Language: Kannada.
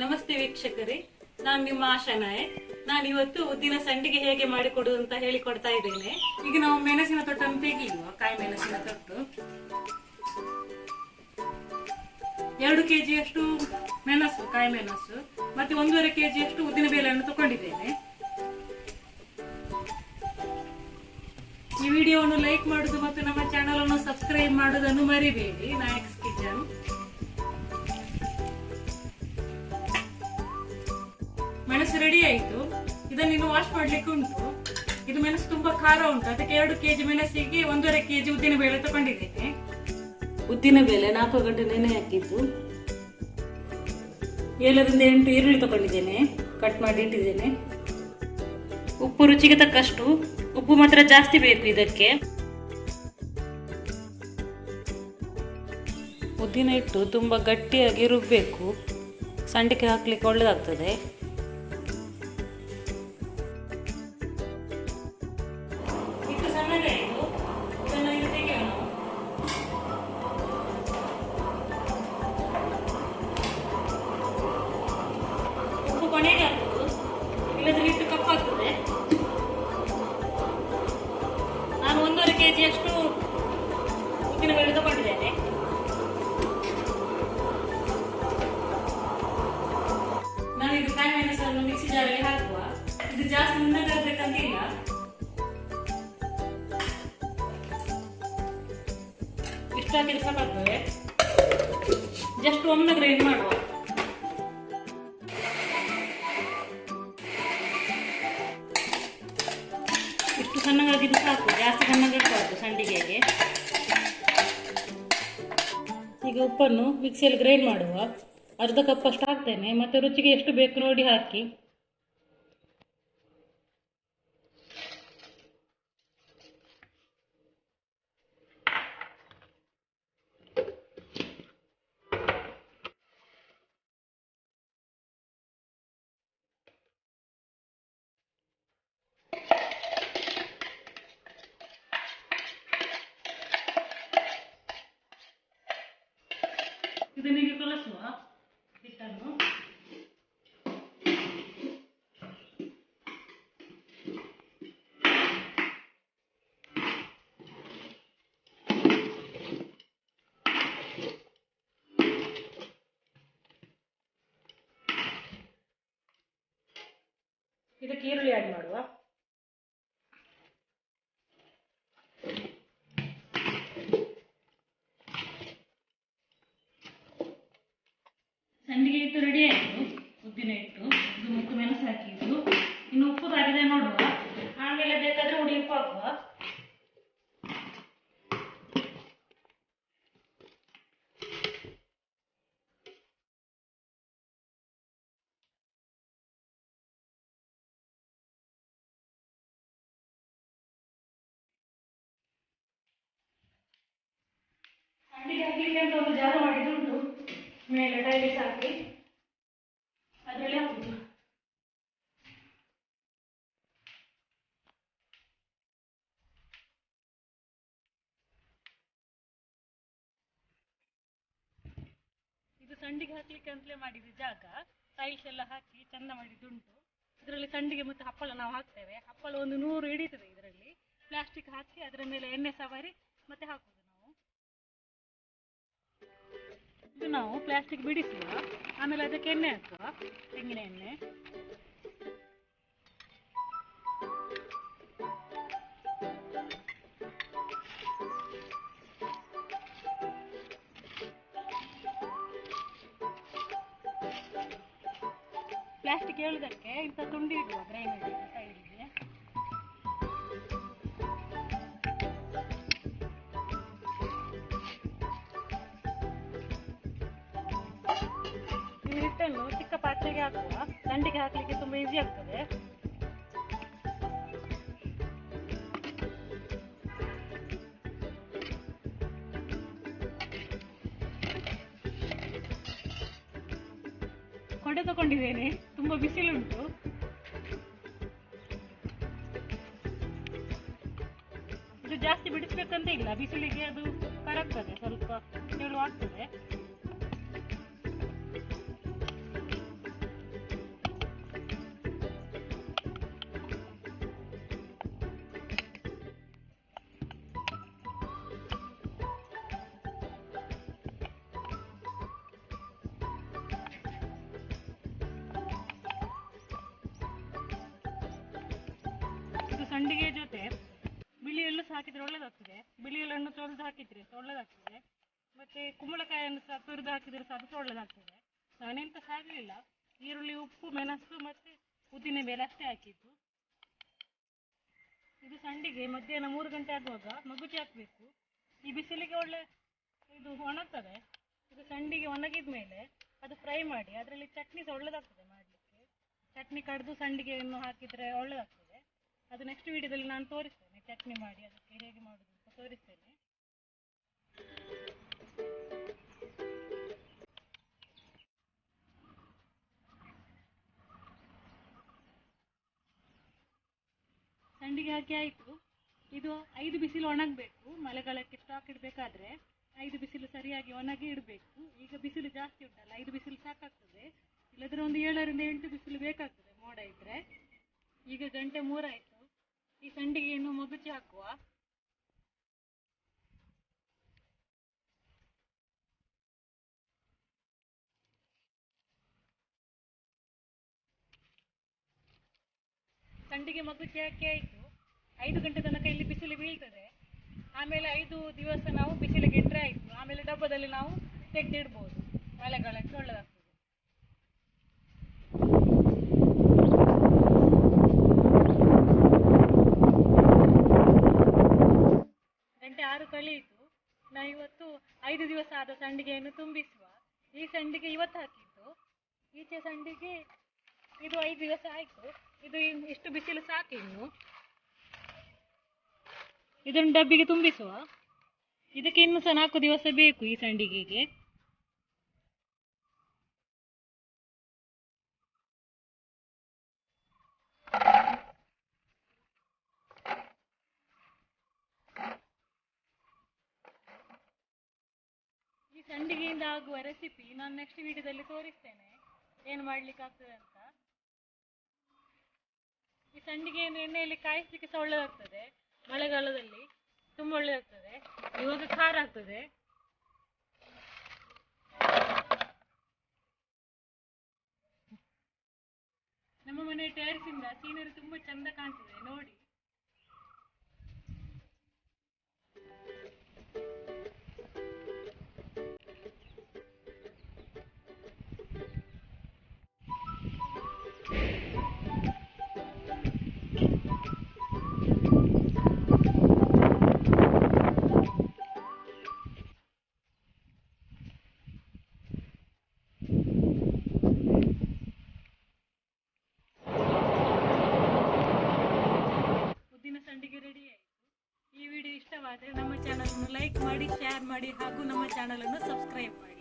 ನಮಸ್ತೆ ವೀಕ್ಷಕರೇ, ನಾನು ನಿಮ್ಮ ಆಶಾ ನಾಯಕ್. ನಾನು ಇವತ್ತು ಉದ್ದಿನ ಸಂಡಿಗೆ ಹೇಗೆ ಮಾಡಿಕೊಡುವುದು ಅಂತ ಹೇಳಿಕೊಡ್ತಾ ಇದ್ದೇನೆ. ಈಗ ನಾವು ಮೆಣಸಿನ ತೊಟ್ಟನ್ನು ತೆಗೆಯುವ. ಕಾಯಿ ಮೆಣಸಿನ ತೊಟ್ಟು 2 kg ಮೆಣಸು, ಕಾಯಿ ಮೆಣಸು ಮತ್ತೆ 1.5 kg ಉದ್ದಿನ ಬೇಳೆಯನ್ನು ತಗೊಂಡಿದ್ದೇನೆ. ಈ ವಿಡಿಯೋವನ್ನು ಲೈಕ್ ಮಾಡುದು ಮತ್ತು ನಮ್ಮ ಚಾನೆಲ್ ಅನ್ನು ಸಬ್ಸ್ಕ್ರೈಬ್ ಮಾಡುವುದನ್ನು ಮರಿಬೇಡಿ. ನಾಯಕ್ಸ್ ಕಿಚನ್. ಮೆಣಸು ರೆಡಿ ಆಯ್ತು. ಇದನ್ನು ಇನ್ನು ವಾಶ್ ಮಾಡ್ಲಿಕ್ಕೆ ಉಂಟು. ಇದು ಮೆಣಸು ತುಂಬಾ ಖಾರ ಉಂಟು, ಅದಕ್ಕೆ 2 kg ಮೆಣಸಿಗೆ 1.5 kg ಉದ್ದಿನ ಬೇಳೆ ತಗೊಂಡಿದ್ದೇನೆ. ಉದ್ದಿನ ಬೇಳೆ 4 ಗಂಟೆ ನೆನೆ ಹಾಕಿದ್ದು. 7 ರಿಂದ 8 ಈರುಳ್ಳಿ ತಗೊಂಡಿದ್ದೇನೆ, ಕಟ್ ಮಾಡಿ ಇಟ್ಟಿದ್ದೇನೆ. ಉಪ್ಪು ರುಚಿಗೆ ತಕ್ಕಷ್ಟು, ಉಪ್ಪು ಮಾತ್ರ ಜಾಸ್ತಿ ಬೇಕು ಇದಕ್ಕೆ. ಉದ್ದಿನ ಹಿಟ್ಟು ತುಂಬಾ ಗಟ್ಟಿಯಾಗಿ ರುಬ್ಬಬೇಕು, ಸಂಡಿಗೆ ಹಾಕ್ಲಿಕ್ಕೆ ಒಳ್ಳೆದಾಗ್ತದೆ. ಹಿಟ್ಟು ಸಣ್ಣಗಾಯಿತು, ಇದನ್ನು ಈಗ ತೆಗೆಯೋಣ. ಉಪ್ಪು ಕೊನೆಗೆ ಹಾಕುದು, ಇಲ್ಲದ್ರೆ ಹಿಟ್ಟು ಕಪ್ಪಾಗ್ತದೆ. ನಾನು 1.5 kg ಉದ್ದಿನ ಬೇಳೆ ತಗೊಂಡಿದ್ದೇನೆ. ನಾನಿದು ಕಾಯಿ ಮೆಣಸನ್ನು ಮಿಕ್ಸಿ ಜಾರಲ್ಲಿ ಹಾಕುವ. ಇದು ಜಾಸ್ತಿ ನುಣ್ಣಗಾಗಬೇಕಂತಿಲ್ಲ. ಇಷ್ಟು ಹಾಕಿದ್ರೆ ಸಾಕಾಗ್ತದೆ. ಜಸ್ಟ್ ಒಮ್ಮೆ ಗ್ರೈಂಡ್ ಮಾಡುವ. ಇಷ್ಟು ಸಣ್ಣಗಾಗಿದ್ದು ಸಾಕು, ಜಾಸ್ತಿ ಸಣ್ಣಗಾಗಬಾರ್ದು ಸಂಡಿಗೆಗೆ. ಈಗ ಉಪ್ಪನ್ನು ಮಿಕ್ಸಿಯಲ್ಲಿ ಗ್ರೈಂಡ್ ಮಾಡುವ. ಅರ್ಧ ಕಪ್ ಅಷ್ಟು ಹಾಕ್ತೇನೆ, ಮತ್ತೆ ರುಚಿಗೆ ಎಷ್ಟು ಬೇಕು ನೋಡಿ ಹಾಕಿ. ಇದನ್ನೀಗ ಕಲಸುವ ಹಿಟ್ಟನ್ನು. ಇದಕ್ಕೆ ಈರುಳ್ಳಿ ಆಡ್ ಮಾಡುವ. ಸಂಡಿಗೆ ಹಿಟ್ಟು ರೆಡಿ ಆಯಿತು. ಉದ್ದಿನ ಹಿಟ್ಟು ಇದು ಮತ್ತು ಮೆಣಸು ಹಾಕಿದ್ದು. ಇನ್ನು ಉಪ್ಪು ಆಗಿದೆ ನೋಡುವ, ಆಮೇಲೆ ಬೇಕಾದ್ರೆ ಹುಡಿ ಉಪ್ಪು ಹಾಕುವ. ಸಂಡಿಗೆ ಹಾಕ್ಲಿಕ್ಕೆ ಅಂತ ಒಂದು ಜಾಗ ಮಾಡಿದ್ದುಂಟು, ಮೇಲೆ ಟೈಲಿಸ್ ಹಾಕಿ ಅದರಲ್ಲಿ ಹಾಕುದು. ಇದು ಸಂಡಿಗೆ ಹಾಕ್ಲಿಕ್ಕೆ ಅಂತಲೇ ಮಾಡಿದ ಜಾಗ. ಟೈಲ್ಸ್ ಎಲ್ಲ ಹಾಕಿ ಚಂದ ಮಾಡಿದ್ದುಂಟು. ಇದರಲ್ಲಿ ಸಂಡಿಗೆ ಮತ್ತು ಹಪ್ಪಳ ನಾವು ಹಾಕ್ತೇವೆ. ಹಪ್ಪಳ ಒಂದು 100 ಹಿಡಿತದೆ. ಇದರಲ್ಲಿ ಪ್ಲಾಸ್ಟಿಕ್ ಹಾಕಿ ಅದರ ಮೇಲೆ ಎಣ್ಣೆ ಸವರಿ ಮತ್ತೆ ಹಾಕುದು ನಾವು. ಇದು ನಾವು ಪ್ಲಾಸ್ಟಿಕ್ ಬಿಡಿಸುವ, ಆಮೇಲೆ ಅದಕ್ಕೆ ಎಣ್ಣೆ ಹಾಕುವ, ತೆಂಗಿನ ಎಣ್ಣೆ. ಪ್ಲಾಸ್ಟಿಕ್ ಹೇಳುದಕ್ಕೆ ಇಂಥ ತುಂಡಿ ಇಡುವ ಗ್ರೈಂಡರ್ ಸೈಡಿಗೆ. ಈ ಹಿಟ್ಟನ್ನು ಚಿಕ್ಕ ಪಾತ್ರೆಗೆ ಹಾಕುವ. ಸಂಡಿಗೆ ಹಾಕ್ಲಿಕ್ಕೆ ತುಂಬಾ ಈಸಿ ಆಗ್ತದೆ. ಕೊಡೆ ತಗೊಂಡಿದ್ದೇನೆ, ತುಂಬಾ ಬಿಸಿಲುಂಟು. ಇದು ಜಾಸ್ತಿ ಬಿಡಿಸ್ಬೇಕಂತ ಇಲ್ಲ, ಬಿಸಿಲಿಗೆ ಅದು ಕರಗ್ತದೆ, ಸ್ವಲ್ಪ ತೆಳು ಆಗ್ತದೆ. ಹಾಕಿದ್ರೆ ಒಳ್ಳೇದಾಗ್ತದೆ. ಬಿಳಿ ಎಳ್ಳನ್ನು ತೊಳೆದು ಹಾಕಿದ್ರೆ ಸಹ ಒಳ್ಳೇದಾಗ್ತದೆ. ಮತ್ತೆ ಕುಂಬಳಕಾಯಿಯನ್ನು ಸಹ ತುರಿದು ಹಾಕಿದ್ರೆ ಸಹ ಅದು ಸಹ ಒಳ್ಳೇದಾಗ್ತದೆ. ನಾನೆಂತ ಹಾಕಲಿಲ್ಲ, ಈರುಳ್ಳಿ, ಉಪ್ಪು, ಮೆಣಸು ಮತ್ತೆ ಉದ್ದಿನ ಬೇಳೆ ಅಷ್ಟೇ ಹಾಕಿದ್ದು. ಇದು ಸಂಡಿಗೆ ಮಧ್ಯಾಹ್ನ 3 ಗಂಟೆ ಆಗುವಾಗ ಮಗುಚಿ ಹಾಕಬೇಕು. ಈ ಬಿಸಿಲಿಗೆ ಒಳ್ಳೆ ಇದು ಒಣಗ್ತದೆ. ಇದು ಸಂಡಿಗೆ ಒಣಗಿದ ಮೇಲೆ ಅದು ಫ್ರೈ ಮಾಡಿ ಅದರಲ್ಲಿ ಚಟ್ನಿ ಸಹ ಒಳ್ಳೇದಾಗ್ತದೆ ಮಾಡಲಿಕ್ಕೆ. ಚಟ್ನಿ ಕಡಿದು ಸಂಡಿಗೆಯನ್ನು ಹಾಕಿದರೆ ಒಳ್ಳೇದಾಗ್ತದೆ. ಅದು ನೆಕ್ಸ್ಟ್ ವಿಡಿಯೋದಲ್ಲಿ ನಾನು ತೋರಿಸ್ತೇನೆ, ಚಟ್ನಿ ಮಾಡಿ ಅದಕ್ಕೆ ಹೇಗೆ ಮಾಡೋದು ಅಂತ ತೋರಿಸ್ತೇನೆ. ಸಂಡಿಗೆ ಹಾಕಿ ಆಯಿತು. ಇದು 5 ಬಿಸಿಲು ಒಣಗಬೇಕು. ಮಳೆಗಾಲಕ್ಕೆ ಸ್ಟಾಕ್ ಇಡಬೇಕಾದ್ರೆ 5 ಬಿಸಿಲು ಸರಿಯಾಗಿ ಒಣಗಿ ಇಡಬೇಕು. ಈಗ ಬಿಸಿಲು ಜಾಸ್ತಿ ಉಂಟಲ್ಲ, 5 ಬಿಸಿಲು ಸಾಕಾಗ್ತದೆ. ಇಲ್ಲದ್ರೆ ಒಂದು 7 ರಿಂದ 8 ಬಿಸಿಲು ಬೇಕಾಗ್ತದೆ ಮೋಡ ಇದ್ರೆ. ಈಗ 3 ಆಯಿತು. ಈ ಸಂಡಿಗೆಯನ್ನು ಮಗುಚಿ ಹಾಕುವ. ಸಂಡಿಗೆ ಮಗುಚಿ ಹಾಕಿ ಆಯಿತು. 5 ಗಂಟೆ ತನಕ ಇಲ್ಲಿ ಬಿಸಿಲು ಬೀಳ್ತದೆ. ಆಮೇಲೆ 5 ದಿವಸ ನಾವು ಬಿಸಿಲಿಗೆ ಇಟ್ಟರೆ ಆಯಿತು. ಆಮೇಲೆ ಡಬ್ಬದಲ್ಲಿ ನಾವು ತೆಗೆದಿಡ್ಬೋದು. ಮಳೆಗಾಲಕ್ಕೆ ಒಳ್ಳೆದಾಗ್ತದೆ. ಗಂಟೆ 6 ಕಳೆಯಿತು. ನಾವು ಇವತ್ತು 5 ದಿವಸ ಆದ ಸಂಡಿಗೆಯನ್ನು ತುಂಬಿಸುವ. ಈ ಸಂಡಿಗೆ ಇವತ್ತು ಹಾಕಿದ್ದು. ಈಚೆ ಸಂಡಿಗೆ ಇದು 5 ದಿವಸ ಆಯಿತು. ಇದು ಇಷ್ಟು ಬಿಸಿಲು ಸಾಕು. ಇನ್ನು ಇದನ್ನು ಡಬ್ಬಿಗೆ ತುಂಬಿಸುವ. ಇದಕ್ಕೆ ಇನ್ನೂ ಸಹ 4 ದಿವಸ ಬೇಕು ಈ ಸಂಡಿಗೆಗೆ. ಈ ಸಂಡಿಗೆಯಿಂದ ಆಗುವ ರೆಸಿಪಿ ನಾನು ನೆಕ್ಸ್ಟ್ ವಿಡಿಯೋದಲ್ಲಿ ತೋರಿಸ್ತೇನೆ, ಏನು ಮಾಡ್ಲಿಕ್ಕೆ ಆಗ್ತದೆ ಅಂತ. ಈ ಸಂಡಿಗೆಯನ್ನು ಎಣ್ಣೆಯಲ್ಲಿ ಕಾಯಿಸ್ಲಿಕ್ಕೆ ಸಹ ಒಳ್ಳೆದಾಗ್ತದೆ. ಮಳೆಗಾಲದಲ್ಲಿ ತುಂಬ ಒಳ್ಳೆದಾಗ್ತದೆ. ಇವಾಗ ಖಾರ ಆಗ್ತದೆ. ನಮ್ಮ ಮನೆ ಟೆರೇಸಿಂದ ಸೀನರಿ ತುಂಬಾ ಚಂದ ಕಾಣ್ತದೆ ನೋಡಿ. ಉದ್ದಿನ ಸಂಡಿಗೆ ರೆಡಿ ಆಯಿತು. ಈ ವಿಡಿಯೋ ಇಷ್ಟವಾದರೆ ನಮ್ಮ ಚಾನಲ್ ಅನ್ನು ಲೈಕ್ ಮಾಡಿ, ಶೇರ್ ಮಾಡಿ ಹಾಗೂ ನಮ್ಮ ಚಾನಲ್ ಅನ್ನು ಸಬ್ಸ್ಕ್ರೈಬ್ ಮಾಡಿ.